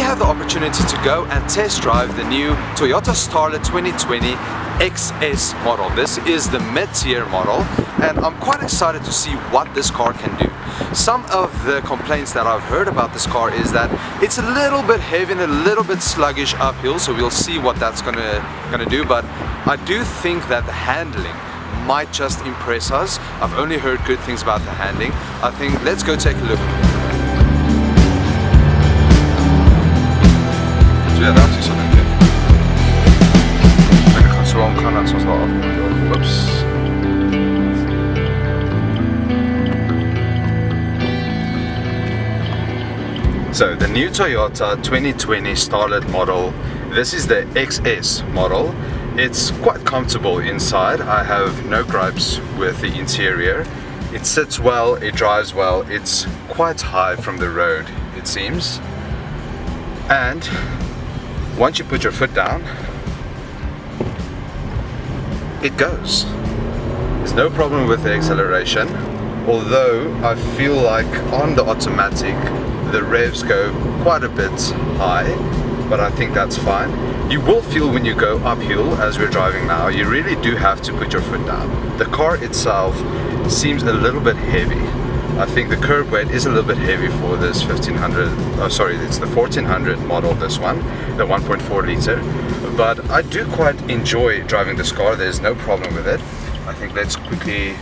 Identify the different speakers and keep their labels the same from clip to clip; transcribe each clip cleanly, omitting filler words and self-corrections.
Speaker 1: have the opportunity to go and test drive the new Toyota Starlet 2020 XS model. This is the mid-tier model, and I'm quite excited to see what this car can do. Some of the complaints that I've heard about this car is that it's a little bit heavy and a little bit sluggish uphill, so we'll see what that's gonna do. But I do think that the handling might just impress us. I've only heard good things about the handling. I think let's go take a look. So the new Toyota 2020 Starlet model, this is the XS model. It's quite comfortable inside. I have no gripes with the interior. It sits well, it drives well, it's quite high from the road, it seems. And once you put your foot down, it goes. There's no problem with the acceleration, although I feel like on the automatic the revs go quite a bit high, but I think that's fine. You will feel when you go uphill, as we're driving now, you really do have to put your foot down. The car itself seems a little bit heavy. I think the curb weight is a little bit heavy for this 1500, oh sorry, it's the 1400 model, this one, the 1.4 liter. But I do quite enjoy driving this car, there's no problem with it. I think let's quickly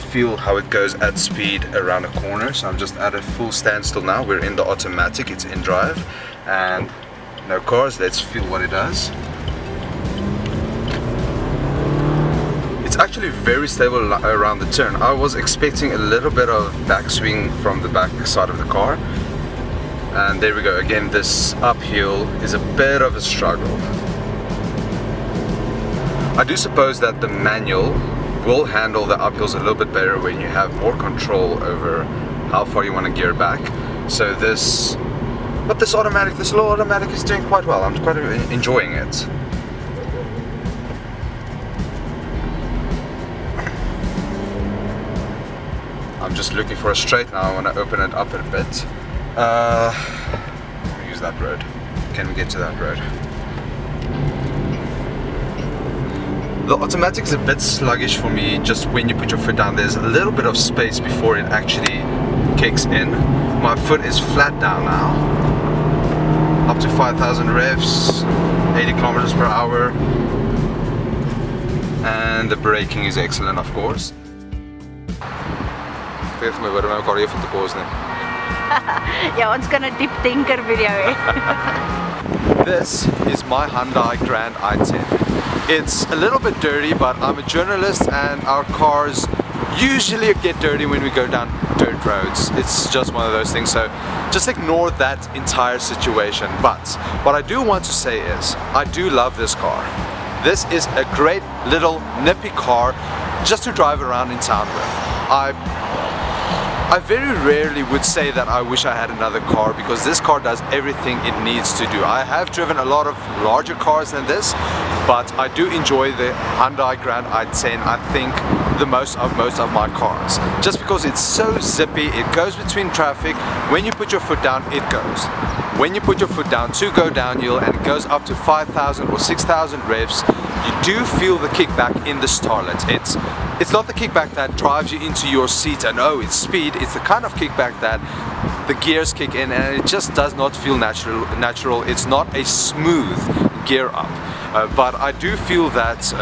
Speaker 1: feel how it goes at speed around a corner. So I'm just at a full standstill now. We're in the automatic, it's in drive, and no cars. Let's feel what it does. It's actually very stable around the turn. I was expecting a little bit of backswing from the back side of the car, and there we go again. This uphill is a bit of a struggle. I do suppose that the manual will handle the uphills a little bit better when you have more control over how far you want to gear back. So this little automatic is doing quite well. I'm quite enjoying it. I'm just looking for a straight now. I want to open it up a bit. Use that road. Can we get to that road? The automatic is a bit sluggish for me. Just when you put your foot down, there's a little bit of space before it actually kicks in. My foot is flat down now. Up to 5,000 revs, 80 kilometers per hour. And the braking is excellent, of course.
Speaker 2: Ja, ons kan 'n diep denker video hê.
Speaker 1: This is my Hyundai Grand i10. It's a little bit dirty, but I'm a journalist and our cars usually get dirty when we go down dirt roads. It's just one of those things, so just ignore that entire situation. But what I do want to say is, I do love this car. This is a great little nippy car just to drive around in town with. I very rarely would say that I wish I had another car, because this car does everything it needs to do. I have driven a lot of larger cars than this, but I do enjoy the Hyundai Grand i10, I think, the most of my cars. Just because it's so zippy, it goes between traffic. When you put your foot down, it goes. When you put your foot down to go downhill and it goes up to 5,000 or 6,000 revs, you do feel the kickback in the Starlet. It's not the kickback that drives you into your seat and oh, it's speed. It's the kind of kickback that the gears kick in and it just does not feel natural. It's not a smooth gear up. But I do feel that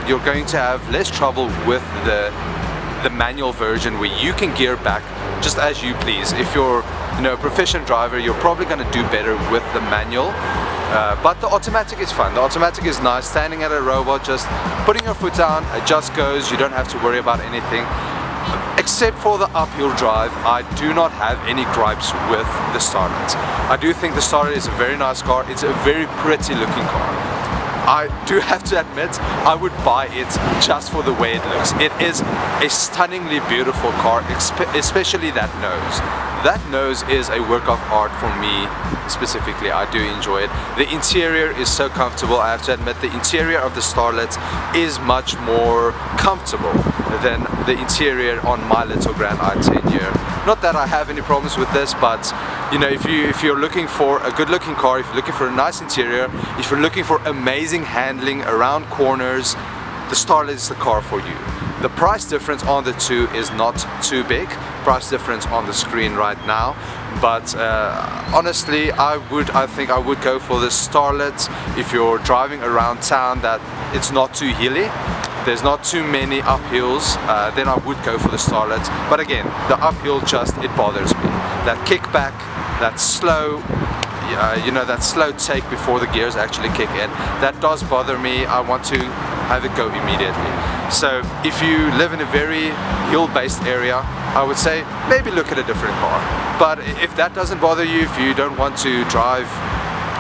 Speaker 1: you're going to have less trouble with the manual version, where you can gear back just as you please. If you're a professional driver, you're probably going to do better with the manual. But the automatic is fun. The automatic is nice. Standing at a robot, just putting your foot down, it just goes. You don't have to worry about anything. Except for the uphill drive, I do not have any gripes with the Starlet. I do think the Starlet is a very nice car. It's a very pretty looking car. I do have to admit, I would buy it just for the way it looks. It is a stunningly beautiful car, especially that nose. That nose is a work of art for me specifically. I do enjoy it. The interior is so comfortable. I have to admit, the interior of the Starlet is much more comfortable than the interior on my little Grand i10 here. Not that I have any problems with this, but you know, if you're looking for a good looking car, if you're looking for a nice interior, if you're looking for amazing handling around corners, the Starlet is the car for you. The price difference on the two is not too big, price difference on the screen right now, but honestly I think I would go for the Starlet if you're driving around town that it's not too hilly, there's not too many uphills, then I would go for the Starlet. But again, the uphill it bothers me. That kickback, that slow, you know, that slow take before the gears actually kick in, that does bother me. I want to have it go immediately. So if you live in a very hill-based area, I would say maybe look at a different car. But if that doesn't bother you, if you don't want to drive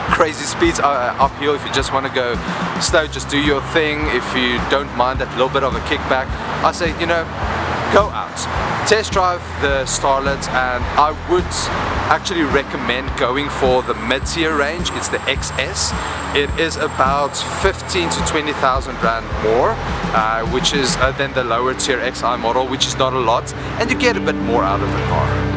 Speaker 1: crazy speeds uphill, if you just want to go slow, just do your thing, if you don't mind that little bit of a kickback, I say, you know, go out, test drive the Starlet, and I would actually recommend going for the mid-tier range. It's the XS. It is about 15 to 20,000 rand more, which is than the lower tier XI model, which is not a lot, and you get a bit more out of the car.